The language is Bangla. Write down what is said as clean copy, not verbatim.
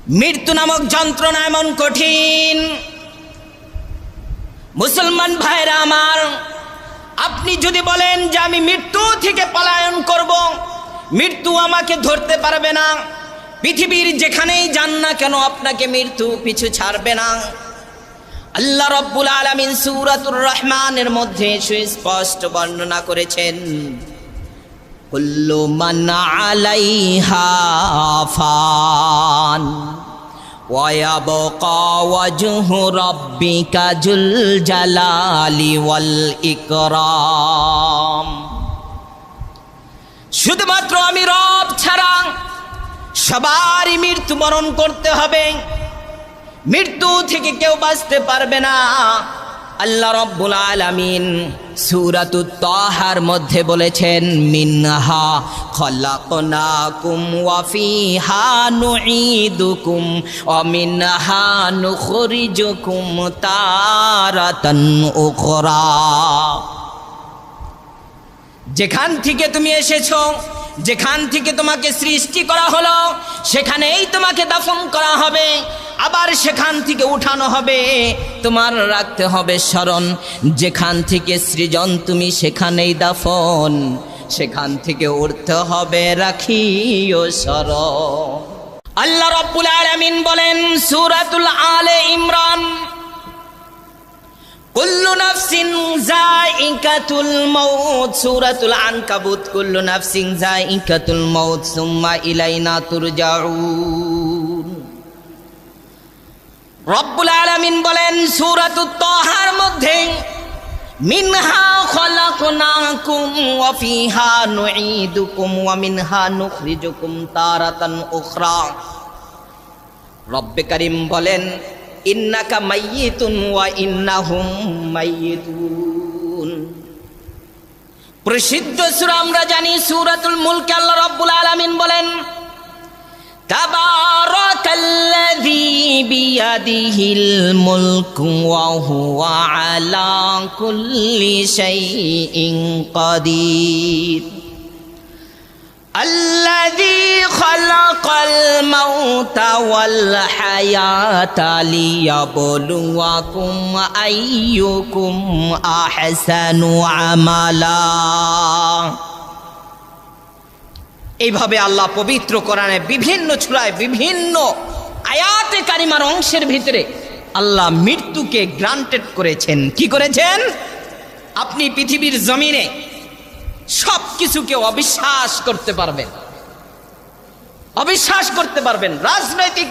মৃত্যু নামক যন্ত্রণা এমন কঠিন। মুসলমান ভাইরা আমার, আপনি যদি বলেন যে আমি মৃত্যু থেকে পলায়ন করব, মৃত্যু আমাকে ধরতে পারবে না, পৃথিবীর যেখানেই যান না কেন আপনাকে মৃত্যু পিছু ছাড়বে না। আল্লাহ রাব্বুল আলামিন সূরাতুর রহমানের মধ্যে সুস্পষ্ট বর্ণনা করেছেন, কুল্লু মান আলাইহা ফান ওয়া ইয়াবকা ওয়াজহু রাব্বিকা যুল জালালি ওয়াল ইকরাম। শুধুমাত্র আমি রব ছাড়া সবারই মৃত্যুবরণ করতে হবে, মৃত্যু থেকে কেউ বাঁচতে পারবে না। আল্লাহ রাব্বুল আলামিন সূরাতুত তাহার মধ্যে বলেছেন, মিনহা খলাকনাকুম ওয়া ফিহা নুঈদুকুম ওয়া মিনহা নুখরিজুকুম তারাতান উখরা। যেখান থেকে তুমি এসেছো, যেখান থেকে তোমাকে সৃষ্টি করা হলো, সেখানেই তোমাকে দাফন করা হবে, আবার সেখান থেকে উঠানো হবে। তোমার রাখতে হবে স্মরণ, যেখান থেকে সৃজন তুমি সেখানেই দাফন, সেখান থেকে উঠতে হবে রাখিও স্মরণ। আল্লাহ রাব্বুল আলামিন বলেন সূরাতুল আলে ইমরান, কুল্লু নাফসিন যায়িকাতুল মাউত। সূরাতুল আনকাবুত, কুল্লু নাফসিন যায়িকাতুল মাউত সুম্মা ইলাইনা তুরজাউন। রব্বুল আলামিন বলেন সূরাতুত তাহার মধ্যে, মিনহা খলাকনাকুম ওয়া ফিহা নুঈদুকুম ওয়া মিনহা নুখরিজুকুম তারাতান উখরা। রব্বে কারীম বলেন, ইন্নাকা মাইয়িতুন ওয়া ইন্নাহুম মাইয়িতুন। প্রসিদ্ধ সূরা আমরা জানি সূরাতুল মুলক। আল্লাহ রাব্বুল আলামিন বলেন, তাবারাকাল্লাযী বিয়াদিহিল মুলকু ওয়া হুয়া আলা কুল্লি শাইইন কাদির। الذي خلق الموت والحياة ليبلوكم أيكم أحسن عملا। এইভাবে আল্লাহ পবিত্র কোরআনে বিভিন্ন সূরায় বিভিন্ন আয়াতে কারিমার অংশের ভিতরে আল্লাহ মৃত্যুকে গ্রান্টেড করেছেন। কি করেছেন? আপনি পৃথিবীর জমিনে সব কিছুকে অবিশ্বাস করতে পারবেন, অবিশ্বাস করতে পারবেন। রাজনৈতিক